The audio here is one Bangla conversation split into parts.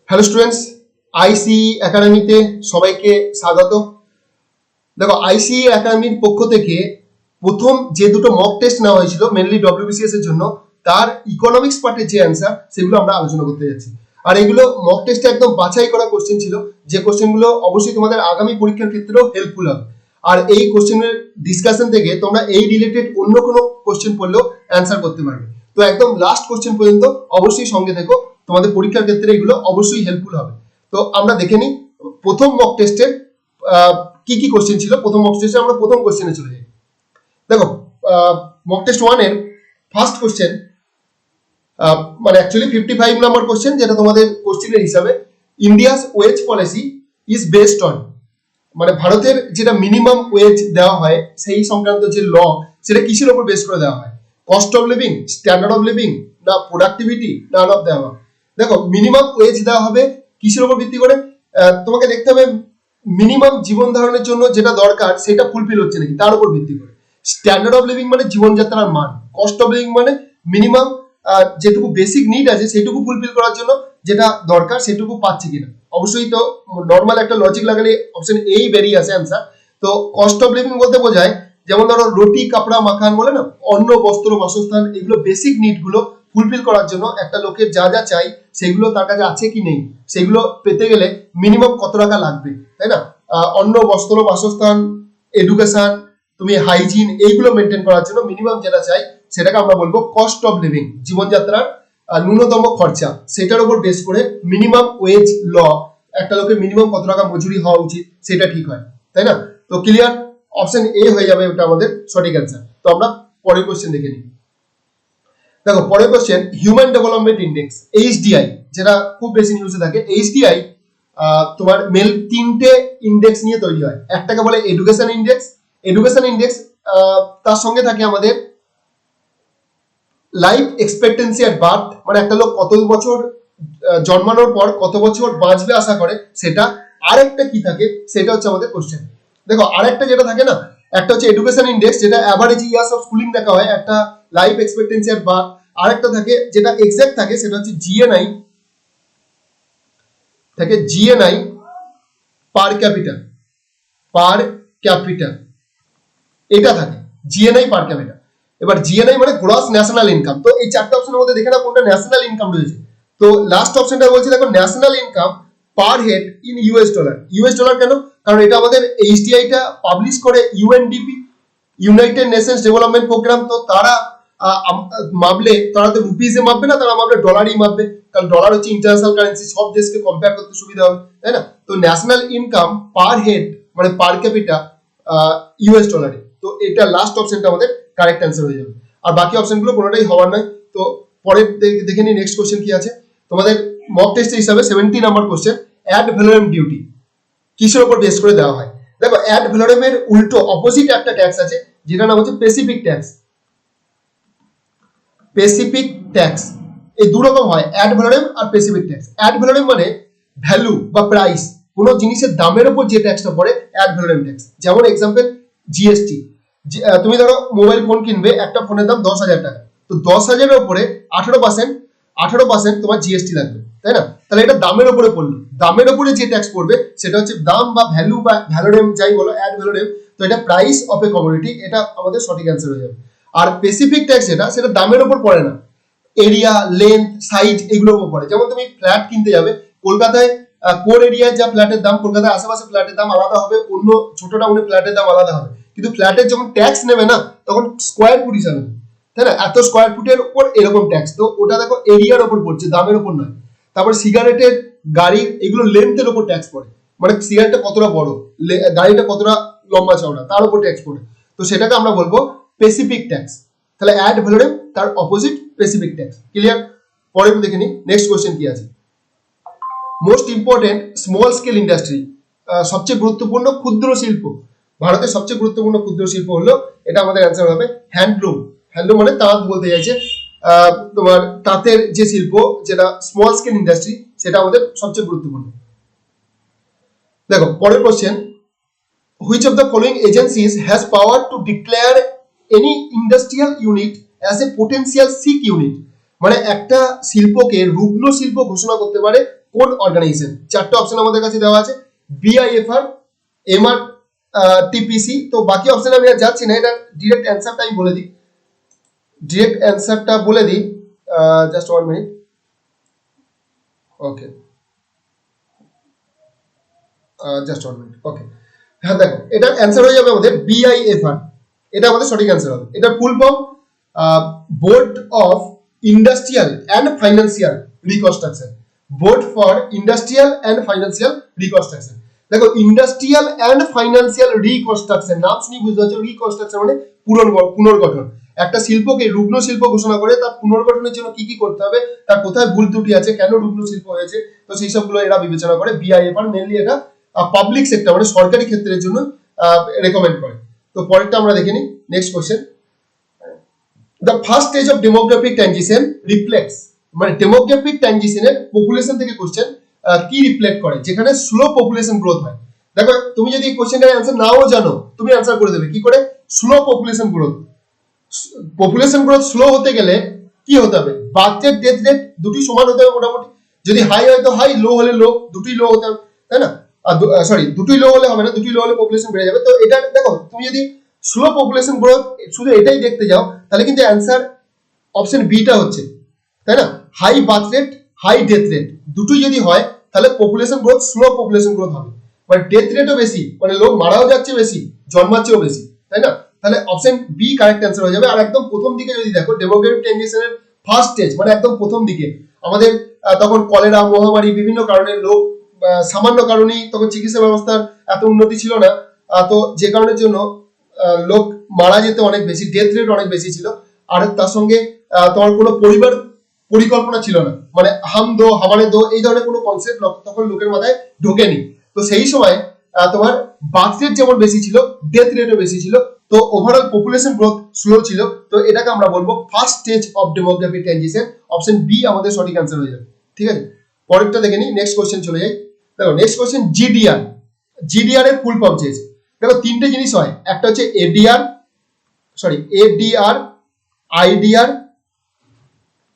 হ্যালো স্টুডেন্টস, আইসিই একাডেমিতে সবাইকে স্বাগত। দেখো, আইসিই একাডেমির পক্ষ থেকে প্রথম যে দুটো মক টেস্ট নেওয়া হয়েছিল মেনলি ডব্লিউবিসিএস এর জন্য, তার ইকোনমিক্স পার্টের যে অ্যান্সার সেগুলো আমরা আলোচনা করতে যাচ্ছি। আর এগুলো মক টেস্টে একদম বাছাই করা কোশ্চেন ছিল, যে কোশ্চেনগুলো অবশ্যই তোমাদের আগামী পরীক্ষার ক্ষেত্রেও হেল্পফুল হবে। আর এই কোশ্চেনের ডিসকাশন থেকে তোমরা এই রিলেটেড অন্য কোনো কোশ্চেন পড়লেও অ্যান্সার করতে পারবে। তো একদম লাস্ট কোশ্চেন পর্যন্ত অবশ্যই সঙ্গে থেকো, তোমাদের পরীক্ষার ক্ষেত্রে এগুলো অবশ্যই হেল্পফুল হবে। তো আমরা দেখে নিই প্রথম মক টেস্টের কি কি কোশ্চেন ছিল। প্রথম মক টেস্টে আমরা প্রথম কোশ্চেনে চলে যাই। দেখো, মক টেস্ট 1 এর ফার্স্ট কোশ্চেন, মানে অ্যাকচুয়ালি 55 নাম্বার কোশ্চেন, যেটা তোমাদের কোশ্চেনের হিসাবে India's wage policy is based on, মানে ভারতের যেটা মিনিমাম ওয়েজ দেওয়া হয় সেই সংক্রান্ত যে ল, সেটা কিসের উপর বেস করে দেওয়া হয়? Cost of living, standard of living, না প্রোডাক্টিভিটি, না অফ দেওয়া? দেখো, মিনিমাম ওয়েজ দেওয়া হবে কিসের উপর ভিত্তি করে? তোমাকে দেখতে হবে মিনিমাম জীবন ধারণের জন্য যেটা দরকার সেটা ফুলফিল হচ্ছে নাকি, তার উপর ভিত্তি করে। স্ট্যান্ডার্ড অফ লিভিং মানে জীবনযাত্রার মান, কস্ট অফ লিভিং মানে মিনিমাম যেটুকু বেসিক নিড আছে সেটুকু ফুলফিল করার জন্য যেটা দরকার সেটুকু পাচ্ছে কিনা। অবশ্যই তো নর্মাল একটা লজিক লাগালে অপশন এই বেরিয়ে আসে অ্যান্সার। তো কস্ট অফ লিভিং বলতে বোঝায়, যেমন ধরো রুটি কাপড়া মাখান বলে না, অন্ন বস্ত্র বাসস্থান, এগুলো বেসিক নিড গুলো ফুলফিল করার জন্য একটা লোকের যা যা চাই সেগুলো তার কাছে আছে কি নেই, সেগুলো পেতে গেলে মিনিমাম কত টাকা লাগবে, তাই না? অন্ন বস্ত্র বাসস্থান, এডুকেশন, তুমি হাইজিন, এইগুলো মেনটেন করার জন্য মিনিমাম যেটা চাই সেটাকে আমরা বলবো কস্ট অফ লিভিং, জীবনযাত্রার ন্যূনতম খরচা। সেটার উপর বেস করে মিনিমাম ওয়েজ ল, একটা লোকের মিনিমাম কত টাকা মজুরি হওয়া উচিত সেটা ঠিক হয়, তাই না? তো ক্লিয়ার, অপশন এ হয়ে যাবে ওটা আমাদের সঠিক অ্যান্সার। তো আমরা পরের কোশ্চেন দেখে নিই। দেখো, পরের question, human development index, HDI, যেটা খুব বেশি নিউজে থাকে। এইচডিআই তোমার মেল তিনটে ইন্ডেক্স নিয়ে তৈরি হয়। একটাকে বলে এডুকেশন ইন্ডেক্স। এডুকেশন ইন্ডেক্স, তার সঙ্গে থাকে আমাদের লাইফ এক্সপেক্টেন্সি এট বার্থ, মানে একটা লোক কত বছর জন্মানোর পর কত বছর বাঁচবে আশা করে সেটা। আরেকটা কি থাকে সেটা হচ্ছে আমাদের কোশ্চেন। দেখো, আরেকটা যেটা থাকে না, একটা হচ্ছে এডুকেশন ইন্ডেক্স, যেটা অ্যাভারেজ ইয়ার্স অফ স্কুলিং দেখা হয়, একটা লাইফ এক্সপেক্টেন্সি এট বার্থ। আরেকটা থাকে যেটা এক্সাক্ট থাকে, সেটা হচ্ছে জিএনআই থাকে, জিএনআই পার ক্যাপিটাল, পার ক্যাপিটাল এটা থাকে, জিএনআই পার ক্যাপিটাল। এবার জিএনআই মানে গ্রস ন্যাশনাল ইনকাম। তো এই চারটা অপশনের মধ্যে দেখে না কোনটা ন্যাশনাল ইনকাম রয়েছে। তো লাস্ট অপশনটা বলছি, দেখো, national income per head in US dollar. US dollar কেন? কারণ এটা আমাদের এইচডিআইটা পাবলিশ করে UNDP, United Nations Development Programme. তো তারা মাপলে, তারা তো রুপিসে মাপবে না, তারা মাপলে ডলারই মাপবে, কারণ ডলার হচ্ছে ইন্টারন্যাশনাল কারেন্সি, সব দেশকে কম্পেয়ার করতে সুবিধা হবে, তাই না? তো ন্যাশনাল ইনকাম পার হেড মানে পার ক্যাপিটা ইউএস ডলারে। তো এটা লাস্ট অপশনটা আমাদের কারেক্ট অ্যান্সার হয়ে যাবে। আর বাকি অপশনগুলো কোনোটাই হওয়ার নয়। তো পরে দেখে নিই নেক্সট কোশ্চেন কি আছে তোমাদের মক টেস্ট হিসাবে। 70 number question, ad valorem duty কিসের উপর বেস করে দেওয়া হয়? দেখো, অ্যাড ভ্যালোরেমের উল্টো অপোজিট একটা ট্যাক্স আছে, যেটা নাম হচ্ছে স্পেসিফিক ট্যাক্স। স্পেসিফিক ট্যাক্স, এই দু রকম হয়, অ্যাড ভ্যালোরেম আর স্পেসিফিক ট্যাক্স। অ্যাড ভ্যালোরেম মানে ভ্যালু বা প্রাইস, কোনো জিনিসের দামের উপর যে ট্যাক্সটা পড়ে, অ্যাড ভ্যালোরেম ট্যাক্স। যেমন এক্সাম্পল জিএসটি। তুমি ধরো মোবাইল ফোন কিনবে, একটা ফোনের দাম 10,000 টাকা, তো 10,000-এর উপরে 18% তোমার জিএসটি লাগবে, তাই না? তাহলে এটা দামের উপরে পড়লো। দামের উপরে যে ট্যাক্স পড়বে সেটা হচ্ছে দাম বা ভ্যালু বা ভ্যালোরেম যাই বলো, অ্যাড ভ্যালোরেম। তো এটা প্রাইস অফ এ কমোডিটি, এটা আমাদের সঠিক অ্যান্সার হয়ে যাবে। আর স্পেসিফিক ট্যাক্স যেটা, সেটা দামের উপর পড়ে না, এরিয়া, লেন্থ, সাইজ এগুলোর উপর পড়ে। যেমন তুমি ফ্ল্যাট কিনতে যাবে কলকাতায়, কোর এরিয়ায় যা ফ্ল্যাটের দাম, কলকাতার আশেপাশে ফ্ল্যাটের দাম আলাদা হবে, অন্য ছোট টাউনে ফ্ল্যাটের দাম আলাদা হবে। কিন্তু ফ্ল্যাটের যখন ট্যাক্স নেবে না, তখন স্কোয়ার ফুট হিসাবে, তাই না? এত স্কোয়ার ফুটের উপর এরকম ট্যাক্স। তো ওটা দেখো এরিয়ার উপর পড়ছে, দামের উপর নয়। তারপর সিগারেটের, গাড়ির, এগুলো লেন্থের উপর ট্যাক্স পড়ে, মানে সিগারেটটা কতটা বড়, গাড়িটা কতটা লম্বা চওড়া, তার উপর ট্যাক্স পড়ে। তো সেটাকে আমরা বলবো স্পেসিফিক ট্যাক্স। তাহলে অ্যাড ভ্যালোরেম তার অপোজিট স্পেসিফিক ট্যাক্স। ক্লিয়ার? পরে দেখে নিই নেক্সট কোশ্চেন কি আছে। Most important small scale industry, সবচেয়ে গুরুত্বপূর্ণ ক্ষুদ্র শিল্প। ভারতের সবচেয়ে গুরুত্বপূর্ণ ক্ষুদ্র শিল্প হলো, এটা আমাদের অ্যান্সার হবে হ্যান্ডলুম। হ্যান্ডলুম মানে তাঁত বলতে চাইছে। তোমার তাঁতের যে শিল্প, যেটা স্মল স্কেল ইন্ডাস্ট্রি, সেটা আমাদের সবচেয়ে গুরুত্বপূর্ণ। দেখো, পরের question, which of the following agencies has power to declare any industrial unit as a potential sick unit? মানে একটা শিল্পকে রুগ্ন শিল্প ঘোষণা করতে পারে কোন অর্গানাইজেশন? চারটে অপশন আমাদের কাছে দেওয়া আছে, বিআইএফআর, এমআর, টিপিসি। তো বাকি অপশনে আমি আর যাচ্ছি না, এটা ডিরেক্ট অ্যান্সারটা আমি বলে দিই, জাস্ট 1 মিনিট। ওকে, জাস্ট 1 মিনিট। ওকে, হ্যাঁ দেখো এটার অ্যান্সার হয়ে যাবে আমাদের বিআইএফআর, এটা আমাদের সঠিক অ্যান্সার হবে। এটার full form board of industrial and financial reconstruction, board for industrial and financial reconstruction. দেখো ইন্ডাস্ট্রিয়াল অ্যান্ড ফাইন্যান্সিয়াল রিকনস্ট্রাকশন, নাম শুনি বুঝতে পারছো, রিকনস্ট্রাকশন মানে পুনর্গঠন। একটা শিল্পকে রুগ্ন শিল্প ঘোষণা করে তার পুনর্গঠনের জন্য কি কি করতে হবে, তার কোথায় ভুল ত্রুটি আছে, কেন রুগ্ন শিল্প হয়েছে, তো সেই সবগুলো এরা বিবেচনা করে। বিআইএফআর মেনলি এটা পাবলিক সেক্টর মানে সরকারি ক্ষেত্রের জন্য রেকমেন্ড করে। তো পরেরটা আমরা দেখে নিই, next question. The first stage of demographic transition reflects, মানে ডেমোগ্রাফিক ট্রানজিশনের পপুলেশন থেকে কোশ্চেন কি রিফ্লেক্ট করে, যেখানে স্লো পপুলেশন গ্রোথ হয়। দেখো তুমি যদি এই কোশ্চেনটার অ্যান্সার নাও জানো, তুমি অ্যান্সার করে দেবে কি করে, slow population growth. Population growth slow হতে গেলে কি হতে হবে, বার্থ রেট ডেথ রেট দুটি সমান হতে হবে মোটামুটি, যদি হাই হয় তো হাই, লো হলে লো, দুটি লো হতে হবে, তাই না? সরি, দুটোই লো হলে হবে না, দুটোই লো হলে পপুলেশন বেড়ে যাবে। তো এটা দেখো তুমি যদি স্লো পপুলেশন গ্রোথ শুধু এটাই দেখতে যাও, তাহলে কিন্তু অ্যান্সার অপশন বিটা হচ্ছে, তাই না? High birth rate, high death rate দুটোই যদি হয়, তাহলে population growth slow population growth হবে, মানে ডেথ রেটও বেশি, মানে লোক মারাও যাচ্ছে বেশি, জন্মাচ্ছেও বেশি, তাই না? তাহলে অপশন বি কারেক্ট অ্যান্সার হয়ে যাবে। আর একদম প্রথম দিকে যদি দেখো, ডেমোগ্রাফিক ট্রানজিশনের ফার্স্ট স্টেজ মানে একদম প্রথম দিকে আমাদের তখন কলেরা মহামারী বিভিন্ন কারণে লোক, সামান্য কারণেই তখন চিকিৎসা ব্যবস্থার এত উন্নতি ছিল না, তো যে কারণের জন্য লোক মারা যেত অনেক বেশি, ডেথ রেট অনেক বেশি ছিল। আর তার সঙ্গে তোমার কোনো পরিবার পরিকল্পনা ছিল না, মানে হাম দো হামারে দো এই ধরনের কোনো কনসেপ্ট তখন লোকের মাথায় ঢোকেনি। তো সেই সময় তোমার বার্থ রেট যেমন বেশি ছিল, ডেথ রেটও বেশি ছিল, তো ওভারঅল পপুলেশন গ্রোথ স্লো ছিল। তো এটাকে আমরা বলবো first stage of demographic transition, option B আমাদের সঠিক অ্যান্সার হয়ে যাবে। ঠিক আছে, পরেরটা দেখে নিই, নেক্সট কোশ্চেন চলে যাই। দেখো নেক্সট কোশ্চেন জিডিআর, জিডিআর এর ফুল ফর্ম চেয়েছে। দেখো তিনটে জিনিস হয়, একটা হচ্ছে এডিআর, আইডিআর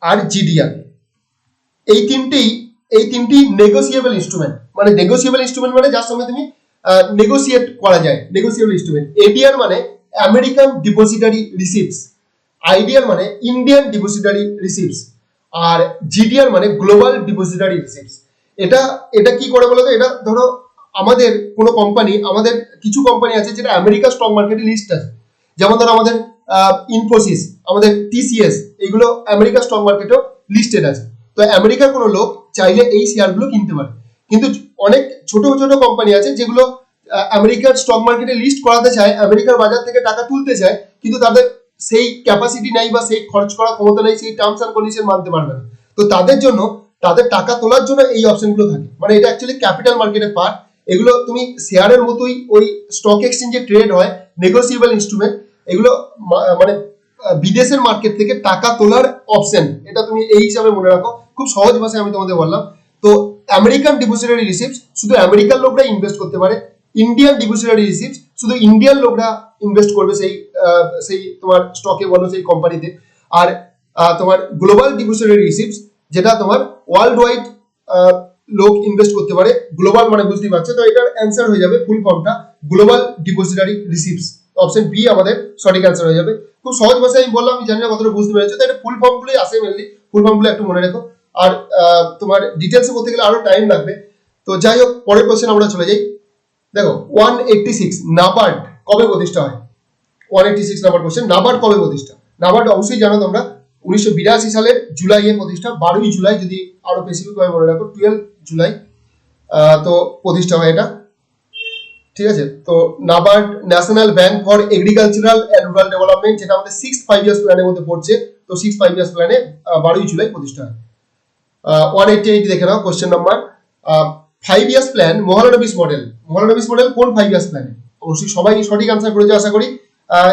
আর জিডিআর। এই তিনটি নেগোসিয়েবল ইনস্ট্রুমেন্ট, মানে নেগোসিয়েবল ইনস্ট্রুমেন্ট মানে যার সঙ্গে তুমি নেগোসিয়েট করা যায়, নেগোসিয়েবল ইনস্ট্রুমেন্ট। এডিআর মানে আমেরিকান ডিপোজিটারি রিসিপ্টস, আইডিআর মানে ইন্ডিয়ান ডিপোজিটারি রিসিপ্টস, আর জিডিআর মানে গ্লোবাল ডিপোজিটারি রিসিপ্টস। এটা কি করে বলো তো, এটা ধরো আমাদের কোনো কোম্পানি, আমাদের কিছু কোম্পানি আছে যেটা আমেরিকা স্টক মার্কেটে লিস্ট আছে, যেমন ধরো আমাদের ইনফোসিস, আমাদের টিসিএস, এগুলো আমেরিকা স্টক মার্কেটেও লিস্টেড আছে। তো আমেরিকার কোনো লোক চাইলে এই শেয়ারগুলো কিনতে পারে, কিন্তু অনেক ছোট ছোট কোম্পানি আছে যেগুলো আমেরিকার স্টক মার্কেটে লিস্ট করাতে চায়, আমেরিকার বাজার থেকে টাকা তুলতে চায়, কিন্তু তাদের সেই ক্যাপাসিটি নাই বা সেই খরচ করার ক্ষমতা নেই, সেই টার্মস এন্ড কন্ডিশন মানতে পারবে না। তো তাদের জন্য, তাদের টাকা তোলার জন্য এই অপশনগুলো থাকে, মানে এটা অ্যাকচুয়ালি ক্যাপিটাল মার্কেটের পার্ট। এগুলো তুমি শেয়ারের মতোই ওই স্টক এক্সচেঞ্জে ট্রেড হয়, নেগোসিয়েবল ইনস্ট্রুমেন্ট। এগুলো মানে বিদেশের মার্কেট থেকে টাকা তোলার অপশন, এটা তুমি এই হিসাবে মনে রাখো। খুব সহজ ভাষায় আমি তোমাদের বললাম। তো আমেরিকান ডিপোজিটারি রিসিপ্টস শুধু আমেরিকান লোকরা ইনভেস্ট করতে পারে, ইন্ডিয়ান ডিপোজিটারি রিসিপ্টস শুধু ইন্ডিয়ান লোকরা ইনভেস্ট করবে সেই তোমার স্টকে বলো, সেই কোম্পানিতে। আর তোমার গ্লোবাল ডিপোজিটারি রিসিপ্টস যেটা তোমার ওয়ার্ল্ড ওয়াইড লোক ইনভেস্ট করতে পারে, গ্লোবাল মানে বুঝতেই পারছো। তো এটার অ্যান্সার হয়ে যাবে ফুল ফর্মটা global depository receipts, option B আমাদের সঠিক অ্যান্সার হয়ে যাবে। খুব সহজ ভাষায় আমি বললাম, আমি জানি না কতটা বুঝতে পেরেছো। তো এটা ফুল ফর্মগুলোই আসে মেনলি, ফুল ফর্মগুলো একটু মনে রেখো। আর তোমার ডিটেলসে বলতে গেলে আরো টাইম লাগবে। তো যাই হোক, পরের কোশ্চেন আমরা চলে যাই। দেখো 186 নাবার্ড কবে প্রতিষ্ঠা হয়? 186 নাম্বার কোশ্চেন, নাবার্ড কবে প্রতিষ্ঠা? নাবার্ড অবশ্যই জানো তোমরা, 1982 সালের জুলাইয়ে প্রতিষ্ঠা, 12ই জুলাই, যদি আরো স্পেসিফিক ভাবে মনে রাখো 12 জুলাই তো প্রতিষ্ঠা হয় এটা। ঠিক আছে, তো NABARD National Bank for Agricultural and Rural Development, যেটা আমাদের 6th 5 ইয়ার্স প্ল্যানের মধ্যে পড়ছে। তো 6th 5 ইয়ার্স প্ল্যানে 12ই জুলাই প্রতিষ্ঠা হয়। 188 দেখে নাও question number. 5 years plan Mahalanobis model, Mahalanobis model কোন 5 ইয়ার্স প্ল্যানে? অবশ্যই সবাই সঠিক আনসার করেছে আশা করি।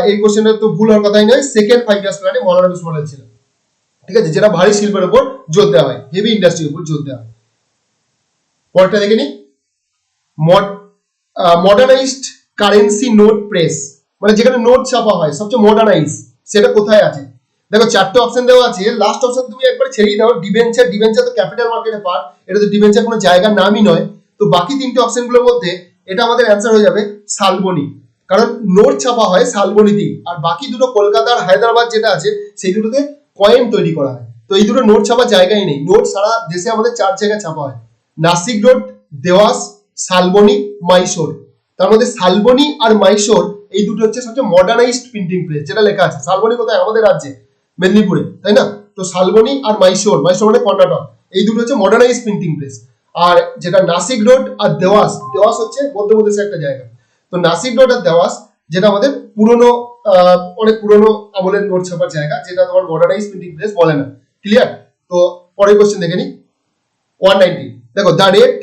এই কোশ্চেনটা তো ভুল হওয়ার কথাই নয়, সেকেন্ড 5 ইয়ার্স প্ল্যানে মহালানবিস মডেল ছিল। ঠিক আছে, যেটা ভারী শিল্পের উপর জোর দেওয়া হয়, হেভি ইন্ডাস্ট্রির উপর জোর দেওয়া হয়। পরেরটা দেখে নি, মডার্নাইজড কারেন্সি নোট প্রেস, মানে যেখানে নোট ছাপা হয় সবচেয়ে মডার্নাইজ, সেটা কোথায় আছে? দেখো চারটে অপশন দেওয়া আছে, লাস্ট অপশন তুমি একবার ছেড়েই দাও, ডিবেঞ্চার। ডিবেঞ্চার তো ক্যাপিটাল মার্কেটে পার্ট, এটা তো ডিবেঞ্চার কোনো জায়গার নামই নয়। তো বাকি তিনটে অপশনগুলোর মধ্যে এটা আমাদের অ্যান্সার হয়ে যাবে শালবনী, কারণ নোট ছাপা হয় শালবনীতেই। আর বাকি দুটো কলকাতা আর হায়দ্রাবাদ যেটা আছে সেই দুটোতে কয়েন তৈরি করা হয়। তো এই দুটো নোট ছাপার জায়গায় নেই, নোট সারা দেশে আমাদের 4 জায়গায় ছাপা হয়, নাসিক রোড, দেওয়াস, শালবনী, মাইসোর। তার মধ্যে শালবনী আর মাইসোর এই দুটো হচ্ছে সবচেয়ে মডার্নাইজড প্রিন্টিং প্রেস, যেটা লেখা আছে। শালবনী কোথায়? আমাদের রাজ্যে, মেদিনীপুরে, তাই না? তো শালবনী আর মাইসোর, মাইসোর মানে কর্ণাটক, এই দুটো হচ্ছে মডার্নাইজড প্রিন্টিং প্রেস। আর যেটা নাসিক রোড আর দেওয়াস, দেওয়াস হচ্ছে মধ্যপ্রদেশের একটা জায়গা। তো নাসিক রোড আর দেওয়াস যেটা আমাদের পুরনো, অনেক পুরনো আমলের নোট ছাপার জায়গা, যেটা তোমার মডার্নাইজ প্রিন্টিং প্রেস বলে না। ক্লিয়ার? তো পরের কোশ্চেন দেখে নি, 190। দেখো, the rate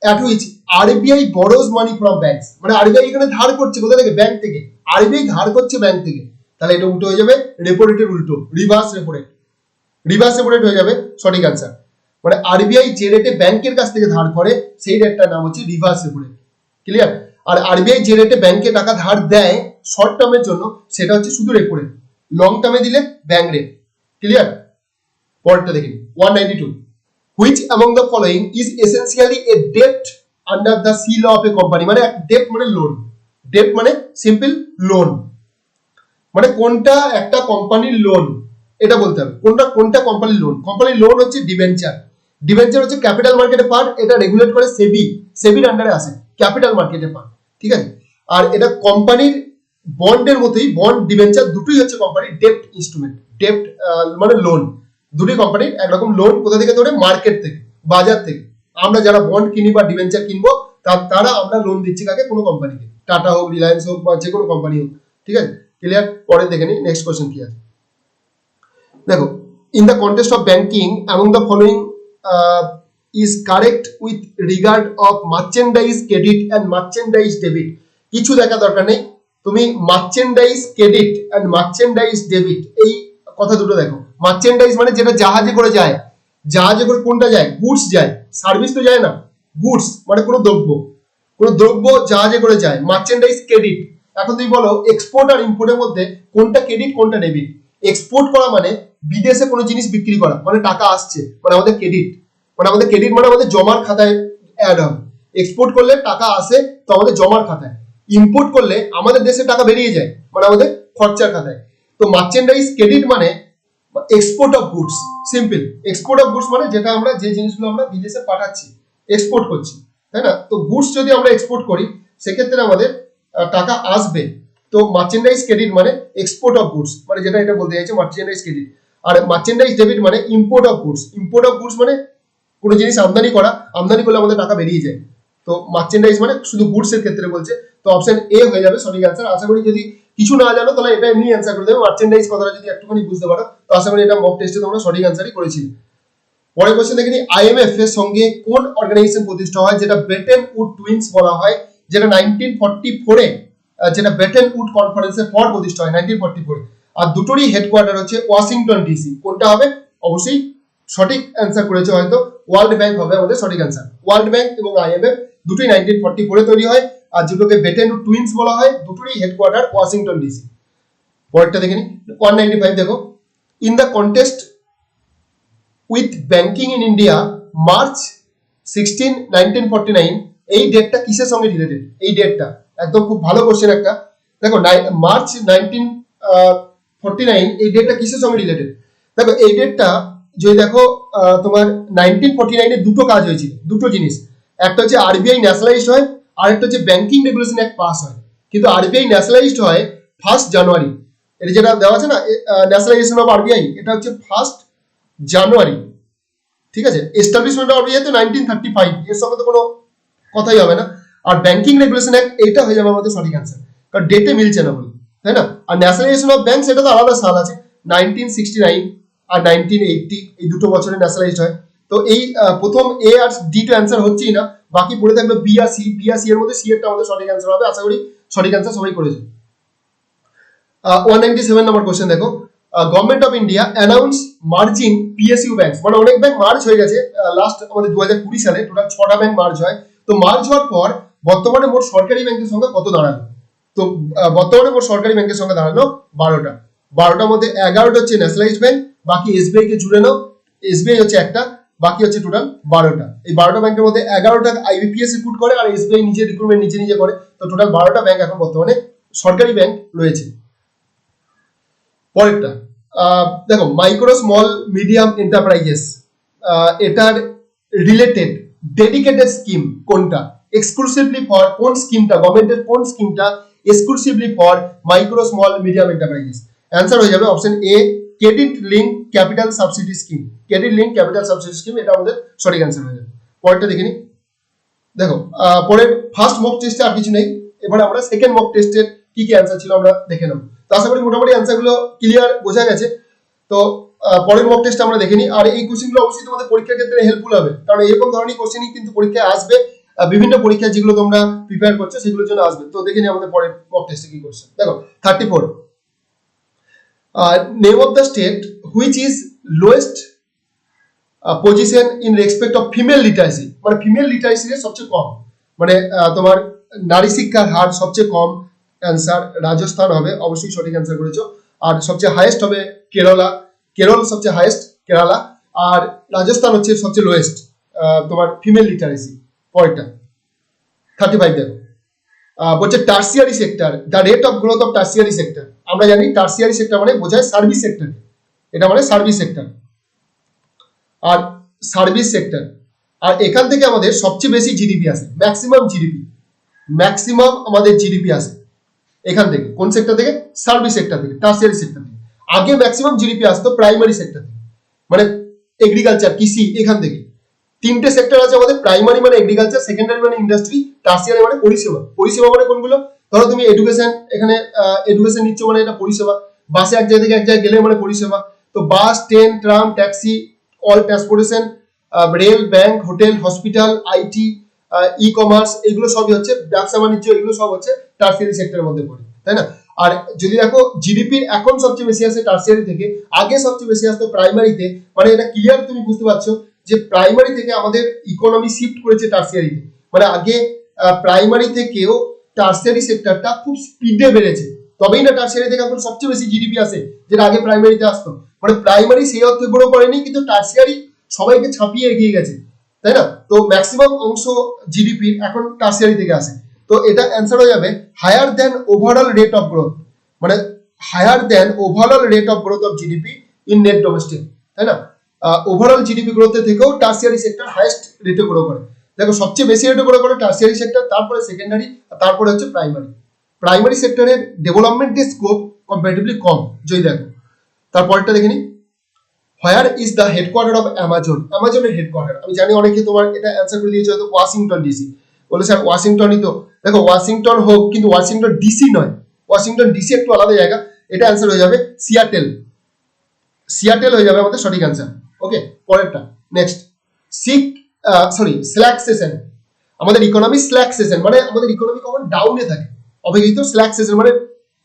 at which RBI borrows money from banks, মানে আরবিআই এখানে ধার করছে কোথা থেকে? ব্যাংক থেকে। আরবিআই ধার করছে ব্যাংক থেকে, তাহলে এটা উল্টো হয়ে যাবে রেপো রেটের উল্টো, reverse repo rate. Reverse repo rate হয়ে যাবে সঠিক আনসার। মানে আরবিআই যে রেটে ব্যাংকের কাছ থেকে ধার করে সেই রেটটার নাম হচ্ছে রিভার্স রেপো রেট। ক্লিয়ার? আর আরবিআই যে রেটে ব্যাংকে টাকা ধার দেয় শর্ট টার্মের জন্য সেটা হচ্ছে শুধু রেপো রেট, লং টার্মে দিলে ব্যাংক রেট। ক্লিয়ার? পরেরটা দেখি, 192। Which among the following is essentially a debt under the seal of a company? মানে debt মানে লোন, debt মানে সিম্পল লোন, মানে কোনটা একটা কোম্পানির লোন এটা বলতে হবে। কোনটা কোম্পানির লোন? কোম্পানির লোন হচ্ছে ডিবেঞ্চার। ডিবেঞ্চার হচ্ছে ক্যাপিটাল মার্কেটে পার্ট, এটা রেগুলেট করে সেবি, সেবির আন্ডারে আসে, ক্যাপিটাল মার্কেটে পার্ট। ঠিক আছে? আর এটা কোম্পানির বন্ডের মতোই, বন্ড ডিবেঞ্চার দুটোই হচ্ছে কোম্পানির ডেপ্ট ইনস্ট্রুমেন্ট। ডেপ্ট মানে লোন, দুটোই কোম্পানির একরকম লোন। কোথা থেকে ধরে? মার্কেট থেকে, বাজার থেকে। আমরা যারা বন্ড কিনি বা ডিবেঞ্চার কিনবো তারা আমরা লোন দিচ্ছি কাকে? কোনো কোম্পানিকে, টাটা হোক, রিলায়েন্স হোক বা যে কোনো কোম্পানি হোক। ঠিক আছে? ক্লিয়ার? পরে দেখে নিই নেক্সট কোশ্চেন কি আছে। দেখো, in the contest of banking among the following is correct with regard of merchandise credit and merchandise debit. কিছু দেখা দরকার নেই, তুমি merchandise credit and merchandise debit এই কথা দুটো দেখো। মার্চেন্ডাইজ মানে যেটা জাহাজে করে যায়, জাহাজে করে কোনটা যায়? গুডস যায়, সার্ভিস তো যায় না। গুডস মানে কোনো দ্রব্য, কোনো দ্রব্য জাহাজে করে যায়। মার্চেন্ডাইজ ক্রেডিট, এখন তুমি বলো এক্সপোর্ট আর ইম্পোর্টের মধ্যে কোনটা ক্রেডিট কোনটা ডেবিট? এক্সপোর্ট করা মানে বিদেশে কোনো জিনিস বিক্রি করা, মানে টাকা আসছে, মানে আমাদের ক্রেডিট। মানে আমাদের ক্রেডিট মানে আমাদের জমার খাতায় অ্যাড হবে। এক্সপোর্ট করলে টাকা আসে তো আমাদের জমার খাতায়, ইম্পোর্ট করলে আমাদের দেশে টাকা বেরিয়ে যায়, মানে আমাদের খরচার খাতায়। তো মার্চেন্ডাইজ ক্রেডিট মানে export of goods, simple. Export of goods মানে যেটা আমরা, যে জিনিসগুলো আমরা বিদেশে পাঠাচ্ছি, এক্সপোর্ট করছি, তাই না? তো গুডস যদি আমরা এক্সপোর্ট করি সেক্ষেত্রে আমাদের টাকা আসবে। তো মার্চেন্ডাইজ ক্রেডিট মানে এক্সপোর্ট অফ গুডস, মানে যেটা এটা বলতে চাইছে মার্চেন্ডাইজ ক্রেডিট। আর মার্চেন্ডাইজ ডেবিট মানে import of goods. Import of goods মানে কোনো জিনিস আমদানি করা, আমদানি করলে আমাদের টাকা বেরিয়ে যায়। তো মার্চেন্ডাইজ মানে শুধু গুডস এর ক্ষেত্রে বলছে। তো অপশন এ হয়ে যাবে সঠিক অ্যান্সার। আশা করি যদি কিছু না জানো তাহলে এটা এমনি অ্যান্সার করে দেবে। মার্চেন্ডাইজ কথাটা যদি একটুখানি বুঝতে পারো তো আশা করি এটা মক টেস্টে তোমরা সঠিক অ্যান্সারই করেছিলে। পরের কোশ্চেন দেখে নিই, আইএমএফ এর সঙ্গে কোন অর্গানাইজেশন প্রতিষ্ঠা হয় যেটা ব্রেটেন উড টুইন্স বলা হয়, যেটা 1944 এ যেটা ব্রেটেন উড কনফারেন্সের পর প্রতিষ্ঠা হয় 1944। আর দুটোরই হেডকোয়ার্টার হচ্ছে ওয়াশিংটন ডিসি। কোনটা হবে? অবশ্যই সঠিক অ্যান্সার করেছে হয়তো, ওয়ার্ল্ড ব্যাংক হবে আমাদের সঠিক অ্যান্সার। ওয়ার্ল্ড ব্যাংক এবং আইএমএফ দুটোই 1944 তৈরি হয়। আর যেটাকে ব্রেটেন উড টুইন্স বলা হয়, দুটোরই হেডকোয়ার্টার ওয়াশিংটন ডিসি। পরেরটা দেখে নিই, 195। দেখো, in the contest with banking in India March 16, 1949 এই ডেটটা কিসের সঙ্গে রিলেটেড? এই ডেটটা একদম খুব ভালো কোশ্চেন একটা। দেখো, মার্চ 1949 এই ডেটটা কিসের সঙ্গে রিলেটেড? দেখো, এই ডেটটা যদি দেখো তোমার 1949 এ দুটো কাজ হয়েছিল, দুটো জিনিস। একটা হচ্ছে আরবিআই ন্যাশনালাইজড হয়, আর একটা হচ্ছে ব্যাংকিং রেগুলেশন অ্যাক্ট পাস হয়। কিন্তু আরবিআই ন্যাশনালাইজড হয় 1 জানুয়ারি। এটা যেটা দেওয়া আছে না, ন্যাশনালাইজেশন অফ আরবিআই, এটা হচ্ছে 1 জানুয়ারি। ঠিক আছে? এস্টাবলিশমেন্ট অফ আরবিআই তো 1935, এর সঙ্গে তো কোনো কথাই হবে না। আর ব্যাংকিং রেগুলেশন অ্যাক্ট এইটা হয়ে যাবে আমাদের সঠিক অ্যান্সার, কারণ ডেটে মিলছে না বলে, তাই না? আর ন্যাশনালাইজেশন অফ ব্যাংক সেটা তো আলাদা সাল আছে, 1969 আর 1980 এই দুটো বছরে ন্যাশনালাইজড হয়। তো এই প্রথম এ আর ডি তো অ্যান্সার হচ্ছেই না, বাকি পড়ে থাকবে বি আর সি। বি আর সি এর মধ্যে সি এরটা আমাদের সঠিক অ্যান্সার হবে। আশা করি সঠিক অ্যান্সার সবাই করেছে। 197 নম্বর কোশ্চেন দেখো, government of India announce merging PSU banks, মানে অনেক ব্যাংক মার্জ হয়ে গেছে। লাস্ট আমাদের 2020 সালে টোটাল 6টা ব্যাংক মার্জ হয়। তো মার্জ হওয়ার পর বর্তমানে মোট সরকারি ব্যাংকের সংখ্যা কত দাঁড়ালো? তো বর্তমানে মোট সরকারি ব্যাংকের সংখ্যা দাঁড়ালো 12টা। 12টার মধ্যে 11টা হচ্ছে ন্যাশনালাইজড ব্যাংক, বাকি এসবিআই কে জুড়ে নাও, এসবিআই হচ্ছে একটা, বাকি হচ্ছে টোটাল 12টা। এই 12টা ব্যাংকের মধ্যে 11টা আইবিপিএস রিক্রুট করে আর এসবিআই নিজে রিক্রুটমেন্ট নিজে নিজে করে, তো টোটাল 12টা ব্যাংক এখন বর্তমানে সরকারি ব্যাংক রয়েছে। পরেরটা দেখো মাইক্রো স্মল মিডিয়াম এন্টারপ্রাইজেস, এটার রিলেটেড ডেডিকেটেড স্কিম কোনটা, এক্সক্লুসিভলি ফর কোন স্কিমটা, গভর্নমেন্টের কোন স্কিমটা exclusively for micro small medium enterprises? Answer হয়ে যাবে option A, credit link capital subsidy scheme. Credit link capital subsidy scheme, এটা আমাদের সঠিক অ্যান্সার হয়ে যাবে। পরেরটা দেখে নি। দেখো পরের ফার্স্ট মক টেস্টে আর কিছু নেই, এবারে আমরা সেকেন্ড মক টেস্টের কি কি অ্যান্সার ছিল আমরা দেখে নেব। তো আশা করি মোটামুটি অ্যান্সারগুলো ক্লিয়ার বোঝা গেছে। তো পরের মক টেস্ট আমরা দেখে নিই। আর এই কোশ্চেনগুলো অবশ্যই তোমাদের পরীক্ষার ক্ষেত্রে হেল্পফুল হবে, কারণ এরকম ধরনের কোশ্চেনই কিন্তু পরীক্ষায় আসবে, বিভিন্ন পরীক্ষা যেগুলো তোমরা প্রিপেয়ার করছো সেগুলোর জন্য আসবে। তো দেখে নিই আমাদের পরের মক টেস্টে কি কোশ্চেন। দেখো 34, name of the state which is lowest position in respect of female literacy, মানে ফিমেল লিটারেসি সবচেয়ে কম, মানে তোমার নারী শিক্ষার হার সবচেয়ে কম। অ্যান্সার রাজস্থান হবে, অবশ্যই সঠিক অ্যান্সার করেছো। আর সবচেয়ে হাইয়েস্ট হবে কেরালা, কেরল সবচেয়ে হাইয়েস্ট, কেরালা। আর রাজস্থান হচ্ছে সবচেয়ে লোয়েস্ট তোমার ফিমেল লিটারেসি। পরেরটা 35 দেখো বলছে tertiary sector, the rate of growth of tertiary sector. আমরা জানি টার্সিয়ারি সেক্টর মানে বোঝায় সার্ভিস সেক্টর, এটা মানে সার্ভিস সেক্টর আর সার্ভিস সেক্টর। আর এখান থেকে আমাদের সবচেয়ে বেশি জিডিপি আসে, ম্যাক্সিমাম জিডিপি, ম্যাক্সিমাম আমাদের জিডিপি আসে এখান থেকে। কোন সেক্টর থেকে? সার্ভিস সেক্টর থেকে, টার্সিয়ারি সেক্টর থেকে। আগে ম্যাক্সিমাম জিডিপি আসতো প্রাইমারি সেক্টর থেকে, মানে এগ্রিকালচার, কৃষি, এখান থেকে। তিনটে সেক্টর আছে আমাদের, প্রাইমারি মানে এগ্রিকালচার, সেকেন্ডারি মানে ইন্ডাস্ট্রি, টার্সিয়ারি মানে পরিষেবা। পরিষেবা মানে কোনগুলো? ধরো তুমি এডুকেশন, এখানে এডুকেশন নিচ্ছ মানে এটা পরিষেবা। বাসে এক জায়গা থেকে এক জায়গায় গেলে মানে পরিষেবা। তো bus, train, tram, taxi, all transportation, rail, bank, hotel, hospital, IT, e commerce সবই হচ্ছে ব্যবসা বাণিজ্য, এগুলো সব হচ্ছে টার্সিয়ারি সেক্টরের মধ্যে পড়ে, তাই না? আর যদি দেখো জিডিপির এখন সবচেয়ে বেশি আসে টার্সিয়ারি থেকে, আগে সবচেয়ে বেশি আসতো প্রাইমারিতে। মানে এটা ক্লিয়ার তুমি বুঝতে পারছো যে প্রাইমারি থেকে আমাদের ইকোনমি শিফট করেছে টার্সিয়ারিতে। মানে আগে প্রাইমারি থেকেও টার্সিয়ারি সেক্টরটা খুব স্পিডে বেড়েছে, তবেই না টার্সিয়ারি থেকে এখন সবচেয়ে বেশি জিডিপি আসে, যেটা আগে প্রাইমারিতে আসতো। মানে প্রাইমারি সেই অর্থে গ্রো করেনি, কিন্তু টার্সিয়ারি সবাইকে ছাপিয়ে এগিয়ে গেছে, তাই না? তো ম্যাক্সিমাম অংশ জিডিপি এখন টার্সিয়ারি থেকে আসে। তো এটা অ্যান্সার হয়ে যাবে higher than overall rate of growth, মানে higher than overall rate of growth of GDP in net domestic, তাই না? ওভারঅল জিডিপি গ্রোথের থেকেও টার্সিয়ারি সেক্টর হাইয়েস্ট রেটে গ্রো করে। দেখো সবচেয়ে বেশি রেটে গ্রো করে টার্সিয়ারি সেক্টর, তারপরে সেকেন্ডারি, তারপরে হচ্ছে প্রাইমারি। প্রাইমারি সেক্টরের ডেভেলপমেন্টের স্কোপ কম্পারেটিভলি কম, যদি দেখো। তারপরটা দেখে নি, where is the headquarter of Amazon? অ্যামাজনের হেডকোয়ার্টার, আমি জানি অনেকে তোমার এটা অ্যান্সার করে দিয়েছে হয়তো ওয়াশিংটন ডিসি, বলে স্যার ওয়াশিংটনই তো। দেখো ওয়াশিংটন হোক, কিন্তু ওয়াশিংটন ডিসি নয়, ওয়াশিংটন ডিসি একটু আলাদা জায়গা। এটা অ্যান্সার হয়ে যাবে সিয়াটেল, সিয়াটেল হয়ে যাবে আমাদের সঠিক অ্যান্সার। ওকে, পরেরটা নেক্সট, স্ল্যাক সেশন। আমাদের ইকোনমি স্ল্যাক সেশন মানে আমাদের ইকোনমি কখন ডাউনে থাকে, অপেক্ষিত স্ল্যাক সেশন মানে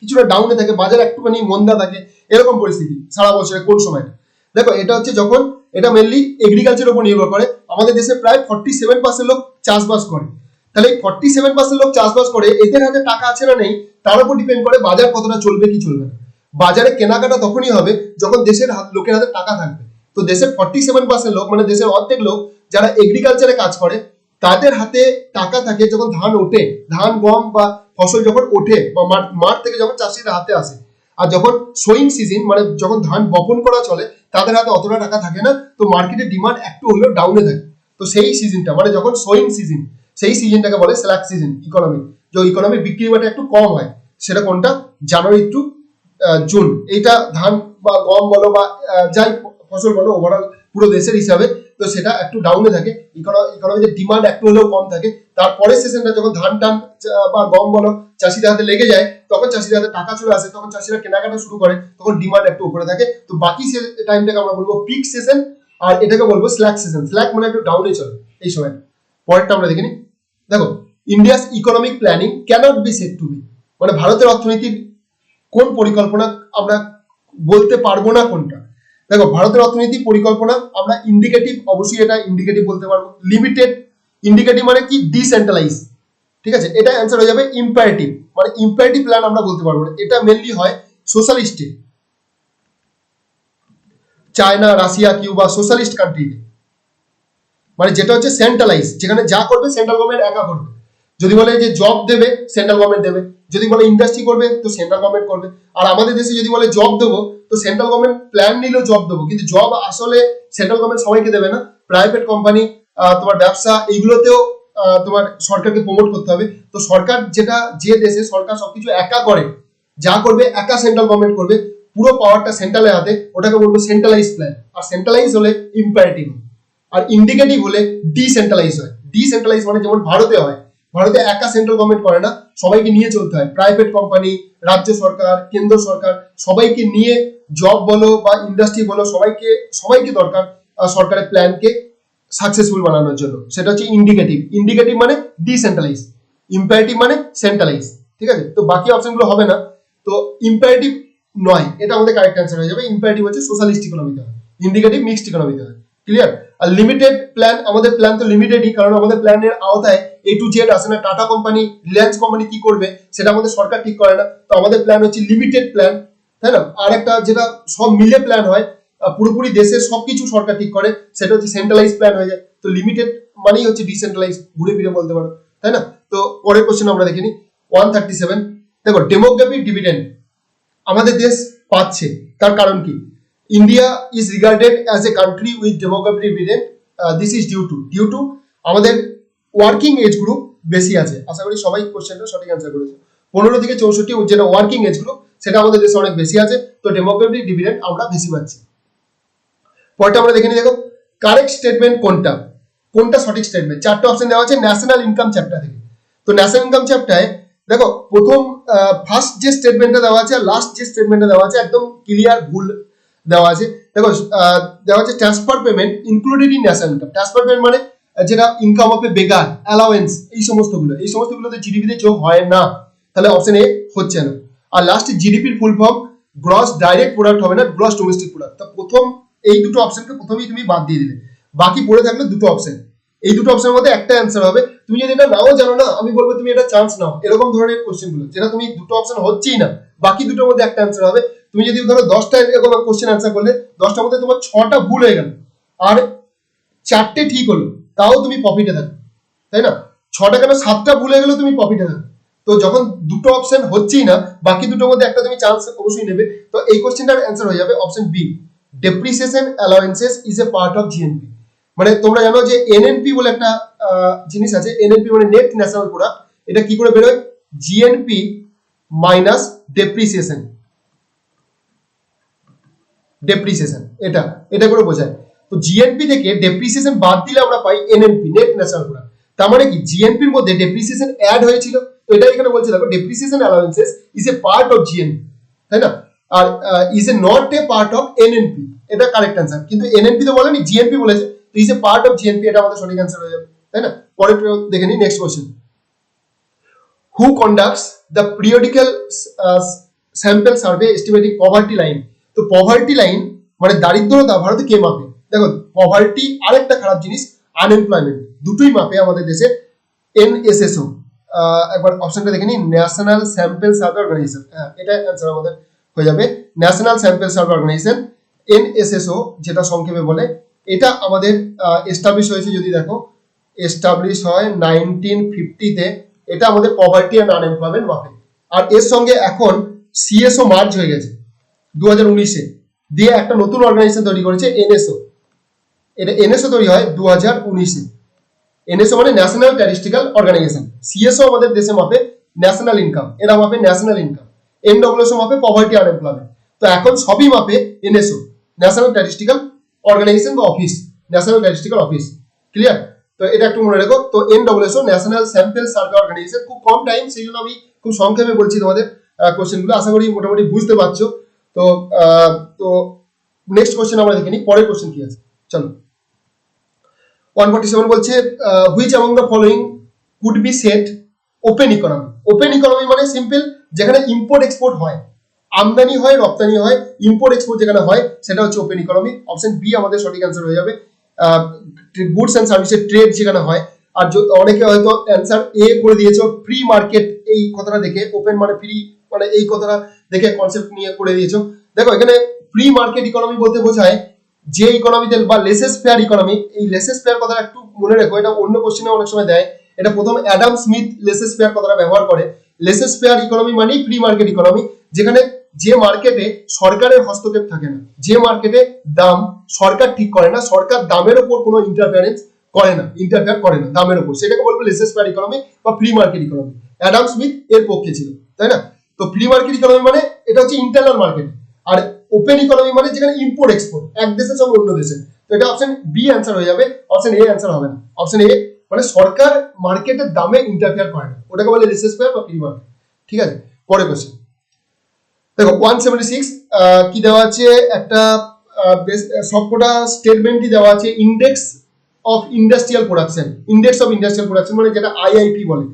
কিছুটা ডাউনে থাকে, বাজার একটুখানি মন্দা থাকে, এরকম পরিস্থিতি সারা বছরে কোন সময়টা? দেখো এটা হচ্ছে যখন, এটা মেনলি এগ্রিকালচারের উপর নির্ভর করে। আমাদের দেশে প্রায় 47% লোক চাষবাস করে, তাহলে 47% লোক চাষবাস করে, এদের হাতে টাকা আছে না নেই তার উপর ডিপেন্ড করে বাজার কতটা চলবে কি চলবে না। বাজারে কেনাকাটা তখনই হবে যখন দেশের লোকের হাতে টাকা থাকবে। তো দেশের 47% লোক, মানে দেশের অর্ধেক লোক যারা এগ্রিকালচারে কাজ করে, তাদের হাতে টাকা থাকে যখন ধান ওঠে, ধান গম বা ফসল যখন ওঠে বা মাঠ থেকে যখন চাষিরা হাতে আসে। আর যখন সোয়িং সিজন, মানে যখন ধান বপন করা চলে, তাদের হাতে অতটা টাকা থাকে না, তো মার্কেটের ডিমান্ড একটু হলেও ডাউনে থাকে। তো সেই সিজনটা মানে যখন সোয়িং সিজন, সেই সিজনটাকে বলে স্ল্যাক সিজন ইকোনমি, যে ইকোনমির বিক্রি বাটা একটু কম হয়। সেটা কোনটা? জানুয়ারি টু জুন। এইটা ধান বা গম বলো বা যাই ফসল বলো, ওভারঅল পুরো দেশের হিসাবে, তো সেটা একটু ডাউনে থাকে, ইকোনমিতে ডিমান্ড একটু হলেও কম থাকে। তারপরে সেশনটা যখন ধান টান বা গম বলো চাষিদের হাতে লেগে যায়, তখন চাষিদের হাতে টাকা চলে আসে, তখন চাষিরা কেনাকাটা শুরু করে, তখন ডিমান্ড একটু উপরে থাকে। তো বাকি টাইমটাকে আমরা বলবো পিক সেশন, আর এটাকে বলবো স্ল্যাক সেশন। স্ল্যাক মানে একটু ডাউনে চলে এই সময়। পরেরটা আমরা দেখে নিই। দেখো India's economic planning cannot be said to be, মানে ভারতের অর্থনীতির কোন পরিকল্পনা আমরা বলতে পারবো না কোনটা? দেখো ভারতের অর্থনীতি পরিকল্পনা আমরা ইন্ডিকেটিভ, অবশ্যই এটা ইন্ডিকেটিভ বলতে পারবো। লিমিটেড, ইন্ডিকেটিভ মানে কি? ডিসেন্ট্রালাইজ, ঠিক আছে? এটা অ্যান্সার হয়ে যাবে ইম্পারেটিভ, মানে ইম্পারেটিভ প্ল্যান আমরা বলতে পারবো না। এটা মেনলি হয় সোশ্যালিস্টে, চায়না, রাশিয়া, কিউবা, সোশ্যালিস্ট কান্ট্রিতে, মানে যেটা হচ্ছে সেন্ট্রালাইজ, যেখানে যা করবে সেন্ট্রাল গভর্নমেন্ট একা করবে। যদি বলে যে জব দেবে, সেন্ট্রাল গভর্নমেন্ট দেবে। যদি বলে ইন্ডাস্ট্রি করবে, তো সেন্ট্রাল গভর্নমেন্ট করবে। আর আমাদের দেশে যদি বলে জব দেবো, তো সেন্ট্রাল গভর্নমেন্ট প্ল্যান নিলেও জব দেবো, কিন্তু জব আসলে সেন্ট্রাল গভর্নমেন্ট সবাইকে দেবে না। প্রাইভেট কোম্পানি, তোমার ব্যবসা, এইগুলোতেও তোমার সরকারকে প্রমোট করতে হবে। তো সরকার যেটা, যে দেশে সরকার সবকিছু একা করে, যা করবে একা সেন্ট্রাল গভর্নমেন্ট করবে, পুরো পাওয়ারটা সেন্ট্রালের হাতে, ওটাকে বলবো সেন্ট্রালাইজ প্ল্যান। আর সেন্ট্রালাইজ হলে ইম্পারেটিভ, আর ইন্ডিকেটিভ হলে ডিসেন্ট্রালাইজ হয়। ডিসেন্ট্রালাইজ মানে যেমন ভারতে হয়, ভারতে একা সেন্ট্রাল গভর্নমেন্ট করে না, সবাইকে নিয়ে চলতে হয়। প্রাইভেট কোম্পানি, রাজ্য সরকার, কেন্দ্র সরকার, সবাইকে নিয়ে জব বলো বা ইন্ডাস্ট্রি বলো, সবাইকে সবাইকে দরকার সরকারের প্ল্যানকে সাকসেসফুল বানানোর জন্য। সেটা হচ্ছে ইন্ডিকেটিভ। ইন্ডিকেটিভ মানে ডিসেন্ট্রালাইজ, ইম্পারেটিভ মানে সেন্ট্রালাইজ। ঠিক আছে, তো বাকি অপশনগুলো হবে না। তো ইম্পারেটিভ নয়, এটা আমাদের কারেক্ট অ্যান্সার হয়ে যাবে। ইম্পারেটিভ হচ্ছে সোশ্যালিস্ট ইকোনমিতে হয়, ইন্ডিকেটিভ মিক্সড ইকোনমিতে হয়। ক্লিয়ার? আর লিমিটেড প্ল্যান, আমাদের প্ল্যান তো লিমিটেডই, কারণ আমাদের প্ল্যানের আওতায় এ টু জেড আসে না। টাটা কোম্পানি, রিলায়েন্স কোম্পানি কি করবে সেটা আমাদের সরকার ঠিক করে না। তো আমাদের প্ল্যান হচ্ছে লিমিটেড প্ল্যান, তাই না? আর একটা যেটা সব মিলে প্ল্যান হয়, পুরোপুরি দেশের সবকিছু সরকার ঠিক করে, সেটা হচ্ছে সেন্ট্রালাইজ প্ল্যান হয়ে যায়। তো লিমিটেড মানেই হচ্ছে ডিসেন্ট্রালাইজ, ঘুরে ফিরে বলতে পারো, তাই না? তো পরের কোশ্চেন আমরা দেখিনি 137। দেখো, ডেমোগ্রাফিক ডিভিডেন্ড আমাদের দেশ পাচ্ছে, তার কারণ কি? India is regarded as a country with demographic dividend. This is due to আমাদের ওয়ার্কিং এজ গ্রুপ বেশি আছে। আশা করি সবাই কোশ্চেনটা সঠিক অ্যান্সার করেছে। 15 থেকে 64 যেটা ওয়ার্কিং এজ গ্রুপ, সেটা আমাদের দেশে অনেক বেশি আছে। তো ডেমোগ্রাফিক ডিভিডেন্ড আমরা বেশি পাচ্ছি। পরটা আমরা দেখে নিই। দেখো, কারেক্ট স্টেটমেন্ট কোনটা, কোনটা সঠিক স্টেটমেন্ট? চারটে অপশন দেওয়া আছে ন্যাশনাল ইনকাম চ্যাপ্টার থেকে। তো ন্যাশনাল ইনকাম চ্যাপ্টারে দেখো, প্রথম ফার্স্ট যে স্টেটমেন্টটা দেওয়া আছে আর লাস্ট যে স্টেটমেন্টটা দেওয়া আছে, একদম ক্লিয়ার ভুল দেওয়া আছে। দেখো, দেওয়া আছে transfer payment included in national income. Transfer payment মানে যেটা ইনকাম অফ এ বেগার, অ্যালাওয়েন্স, এই সমস্তগুলোতে জিডিপিতে যোগ হয় না, তাহলে অপশন এ হচ্ছে না। আর লাস্টে জিডিপির full form gross direct product হবে না, গ্রস ডোমেস্টিক প্রোডাক্ট। তো প্রথম এই দুটো অপশনকে প্রথমেই তুমি বাদ দিয়ে দিলে, বাকি পড়ে থাকলে দুটো অপশন। এই দুটো অপশনের মধ্যে একটা অ্যান্সার হবে। তুমি যদি এটা নাও জানো না, আমি বলবো তুমি এটা চান্স নাও। এরকম ধরনের কোশ্চেন গুলো, যেটা তুমি দুটো অপশন হচ্ছেই না, বাকি দুটোর মধ্যে একটা অ্যান্সার হবে। তুমি যদি ধরো 10টা এরকম কোশ্চেন অ্যান্সার করলে, 10টার মধ্যে তোমার 6টা ভুল হয়ে গেল আর 4টে ঠিক হলো, তাও তুমি প্রফিটে থাকো, তাই না? 6টা কেন 7টা ভুল হয়ে গেলে তুমি প্রফিটে থাকো। তো যখন দুটো অপশন হচ্ছেই না, বাকি দুটোর মধ্যে একটা তুমি চান্স অবশ্যই নেবে। তো এই কোশ্চেনটার অ্যান্সার হয়ে যাবে option B, depreciation allowances is a part of GNP. মানে তোমরা জানো যে এনএনপি বলে একটা জিনিস আছে, এনএনপি মানে নেট ন্যাশনাল প্রোডাক্ট। এটা কি করে বেরোয়? জিএনপি মাইনাস ডেপ্রিসিয়েশন, ডেপ্রিসিয়েশন, এটা এটা করে বোঝায়। তো জিএনপি থেকে ডেপ্রিসিয়েশন বাদ দিলে আমরা পাই এনএনপি, নেট ন্যাশনাল প্রোডাক্ট। তার মানে কি জিএনপির মধ্যে ডেপ্রিসিয়েশন অ্যাড হয়েছিল। তো এটা এখানে বলছে, দেখো, depreciation allowances is a part of GNP, তাই না? আর is a not a part of NNP, এটা কারেক্ট অ্যান্সার। কিন্তু এনএনপি তো বলেনি, জিএনপি বলেছে, তো is a part of GNP, এটা আমাদের সঠিক অ্যান্সার হয়ে যাবে, তাই না? পরে দেখে নিই next question. Who conducts the periodical sample survey estimating poverty line? তো পভার্টি লাইন মানে দারিদ্রতা ভারতে কে মাপে? দেখো, পভার্টি আরেকটা খারাপ জিনিস, আনএমপ্লয়মেন্ট, দুটোই মাপে আমাদের দেশে এনএসএসও। একবার অপশনটা দেখে নিই, ন্যাশনাল স্যাম্পল সার্ভে অর্গানাইজেশন। হ্যাঁ, এটা অ্যান্সার আমাদের হয়ে যাবে, National Sample Survey Organisation, NSSO যেটা সংক্ষেপে বলে। এটা আমাদের এস্টাবলিশ হয়েছে, যদি দেখো এস্টাবলিশ হয় 1950-তে। এটা আমাদের পভার্টি অ্যান্ড আনএমপ্লয়মেন্ট মাপে। আর এর সঙ্গে এখন সিএসও মার্জ হয়ে গেছে 2019-এ, দিয়ে একটা নতুন অর্গানাইজেশন তৈরি করেছে এনএসও। এটা এনএসও তৈরি হয় 2019-এ। এনএসও মানে ন্যাশনাল স্ট্যাটিস্টিক্যাল অর্গানাইজেশন। সিএসও আমাদের দেশে মাপে ন্যাশনাল ইনকাম, এরা মাপে ন্যাশনাল ইনকাম। এনডব্লিউএসও মাপে পভার্টি আনএমপ্লয়মেন্ট। তো এখন সবই মাপে এনএসও, ন্যাশনাল স্ট্যাটিস্টিক্যাল অর্গানাইজেশন বা office, national statistical office. Clear? তো এটা একটু মনে রাখো। তো এনডব্লিউএসও ন্যাশনাল স্যাম্পল সার্ভে অর্গানাইজেশন। খুব কম টাইম, সেই জন্য আমি খুব সংক্ষেপে বলছি তোমাদের কোশ্চেনগুলো, আশা করি মোটামুটি বুঝতে পারছো। তো তো নেক্সট কোশ্চেন আমরা দেখে নিই, পরের কোশ্চেন কি আছে। চলো, 147 বলছে, which among the following could be set open economy? Open economy মানে সিম্পল, যেখানে ইম্পোর্ট এক্সপোর্ট হয়, আমদানি হয় রপ্তানি হয়, ইম্পোর্ট এক্সপোর্ট যেখানে হয়, সেটা হচ্ছে ওপেন ইকোনমি। অপশন বি আমাদের সঠিক অ্যান্সার হয়ে যাবে। গুডস অ্যান্ড সার্ভিসের ট্রেড যেখানে হয়। আর অনেকে হয়তো অ্যান্সার এ করে দিয়েছো, ফ্রি মার্কেট, এই কথাটা দেখে, ওপেন মানে ফ্রি, মানে এই কথাটা দেখে কনসেপ্ট নিয়ে করে দিয়েছো। দেখো, এখানে ফ্রি মার্কেট ইকোনমি বলতে বোঝায় যে ইকোনমিতে বা লেসেস ফেয়ার ইকোনমি, এই লেসেস ফেয়ার কথাটা একটু মনে রেখো, এটা অন্য কোশ্চেনে অনেক সময় দেয়। এটা প্রথম অ্যাডাম স্মিথ লেসেস ফেয়ার কথাটা ব্যবহার করে। লেসেস ফেয়ার ইকোনমি মানে ফ্রি মার্কেট ইকোনমি, যেখানে যে মার্কেটে সরকারের হস্তক্ষেপ থাকে না, যে মার্কেটে দাম সরকার ঠিক করে না, সরকার দামের উপর কোনো ইন্টারফেয়ার করে না দামের উপর, সেটাকে বলবো লেসেস ফেয়ার ইকোনমি বা free market economy. Adam Smith এর পক্ষে ছিল, তাই না? তো ফ্রি মার্কেট ইকোনমি মানে এটা হচ্ছে ইন্টারনাল মার্কেট, আর ওপেন ইকোনমি মানে যেখানে ইম্পোর্ট এক্সপোর্ট এক দেশের সঙ্গে অন্য দেশে। তো এটা অপশন বি অ্যান্সার হয়ে যাবে, অপশন এ অ্যান্সার হবে না। অপশন এ মানে সরকার মার্কেটের দামে ইন্টারফেয়ার করে না, ওটাকে বলে লেসেস ফেয়ার বা ফ্রি মার্কেট। ঠিক আছে, পরের কোশ্চেন দেখো 176 কি দেওয়া আছে, একটা সবকটা স্টেটমেন্টই দেওয়া আছে। Index of industrial production, index of industrial production মানে যেটা আইআইপি বলে,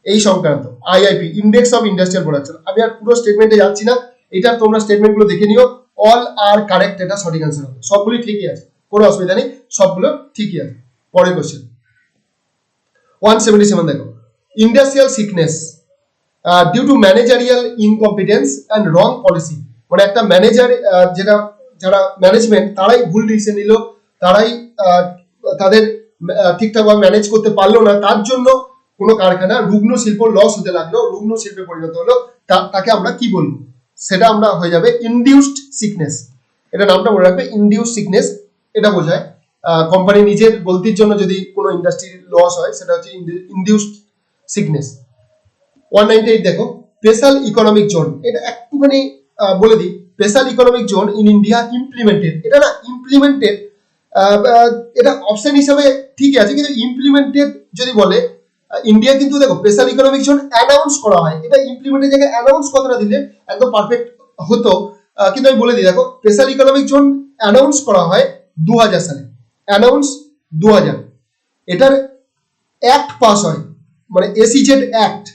এই সংক্রান্ত IIP index of industrial production. আমি আর পুরো স্টেটমেন্টে যাচ্ছি না, এটা তোমরা স্টেটমেন্ট গুলো দেখে নিও, অল আর কারেক্ট, এটা সঠিক অ্যান্সার হবে, সবগুলি ঠিকই আছে, কোনো অসুবিধা নেই, সবগুলো ঠিকই আছে। পরের কোশ্চেন 177 দেখো, industrial sickness due to managerial incompetence and wrong policy, মানে একটা ম্যানেজার যেটা যারা ম্যানেজমেন্ট তারাই ভুল ডিসিশন নিল, তারাই তাদের ঠিকঠাকভাবে ম্যানেজ করতে পারলো না, তার জন্য কোনো কারখানা রুগ্ন শিল্প লস হতে লাগলো, রুগ্ন শিল্পে পরিণত হলো, তাকে আমরা কি বলবো? সেটা আমরা হয়ে যাবে ইনডিউসড সিকনেস। এটা নামটা মনে রাখবে, ইনডিউসড সিকনেস, এটা বোঝায় কোম্পানি নিজের গলতির জন্য যদি কোনো ইন্ডাস্ট্রির লস হয়, সেটা হচ্ছে ইনডিউসড সিকনেস। 198 দেখো, স্পেশাল ইকোনমিক জোন, এটা একটুখানি বলে দিই, special economic zone in India implemented, এটা না ইমপ্লিমেন্টেড, এটা অপশন হিসাবে ঠিকই আছে, কিন্তু ইমপ্লিমেন্টেড যদি বলে, ইন্ডিয়া কিন্তু দেখো স্পেশাল ইকোনমিক জোন অ্যানাউন্স করা হয়, এটা ইমপ্লিমেন্টের জায়গায় অ্যানাউন্স কথাটা দিলে একদম পারফেক্ট হতো, কিন্তু আমি বলে দিই, দেখো স্পেশাল ইকোনমিক জোন অ্যানাউন্স করা হয় 2000 সালে, অ্যানাউন্স 2000, এটার অ্যাক্ট পাস হয়, মানে এসিজেড অ্যাক্ট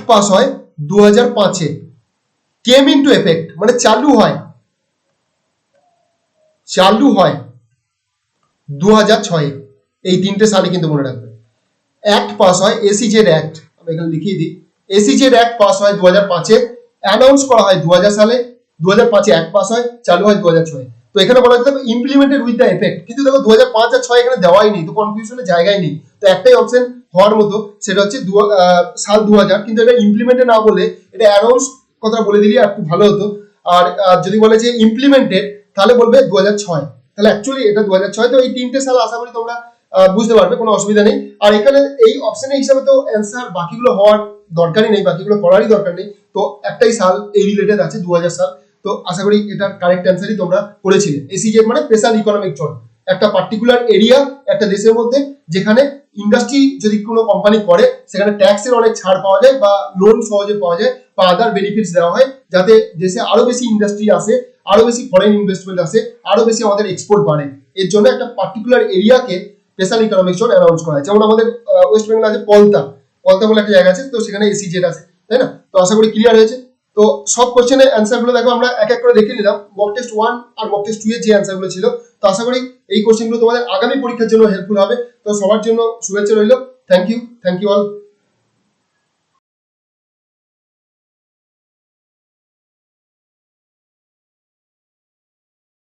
পাস হয় 2005-এ, কেম ইনটু এফেক্ট মানে চালু হয় 2006-এ, এই তিনটে সালে কিন্তু মনে রাখবে। অ্যাক্ট পাস হয় এসিজেড অ্যাক্ট, আমি এখানে লিখিয়ে দিই, এসিজেড অ্যাক্ট পাস হয় 2005-এ, অ্যানাউন্স করা হয় 2000 সালে, 2005-এ অ্যাক্ট পাস হয়, চালু হয় 2006-এ। তো এখানে বলা হচ্ছে ইমপ্লিমেন্টেড উইথ দ্য এফেক্ট, কিন্তু দেখো 2005 আর 6 এখানে দেওয়াই নেই, তো কনফিউশনের জায়গায় নেই, তো একটাই অপশন হওয়ার মতো, সেটা হচ্ছে সাল 2000, কিন্তু এটা ইমপ্লিমেন্টেড না বলে এটা অ্যানাউন্স কথা বলে দিলে একটু ভালো হতো। আর যদি বলে যে ইমপ্লিমেন্টেড, তাহলে বলবে 2006, তাহলে অ্যাকচুয়ালি এটা 2006। তো এই তিনটে সাল আশা করি তোমরা বুঝতে পারবে, কোনো অসুবিধা নেই। আর এখানে এই অপশনের হিসাবে তো অ্যান্সার বাকিগুলো হওয়ার দরকারই নেই, বাকিগুলো পড়ারই দরকার নেই, তো একটাই সাল এই রিলেটেড আছে 2000 সাল। তো আশা করি এটার কারেক্ট অ্যান্সারই তোমরা করেছিলে। এসিজেড মানে স্পেশাল ইকোনমিক জোন, একটা পার্টিকুলার এরিয়া একটা দেশের মধ্যে, যেখানে ইন্ডাস্ট্রি যদি কোনো কোম্পানি করে, সেখানে ট্যাক্সের অনেক ছাড় পাওয়া যায় বা লোন সহজে পাওয়া যায় বা আদার বেনিফিটস দেওয়া হয়, যাতে দেশে আরো বেশি ইন্ডাস্ট্রি আসে, আরো বেশি ফরেন ইনভেস্টমেন্ট আসে, আরো বেশি আমাদের এক্সপোর্ট বাড়ে। এর জন্য একটা পার্টিকুলার এরিয়াকে স্পেশাল ইকোনমিক জোন অ্যানাউন্স করা হয়। যেমন আমাদের ওয়েস্ট বেঙ্গল আছে পলতা বলে একটা জায়গা আছে, তো সেখানে এসিজেড আছে, তাই না? তো আশা করি ক্লিয়ার হয়েছে। তো সব কোশ্চেনের অ্যান্সার গুলো দেখো আমরা এক এক করে দেখে নিলাম, মক টেস্ট 1 আর মক টেস্ট 2 এর যে অ্যান্সার গুলো ছিল। তো আশা করি এই কোশ্চেন গুলো তোমাদের আগামী পরীক্ষার জন্য হেল্পফুল হবে। তো সবার জন্য শুভেচ্ছা রইল। Thank you all.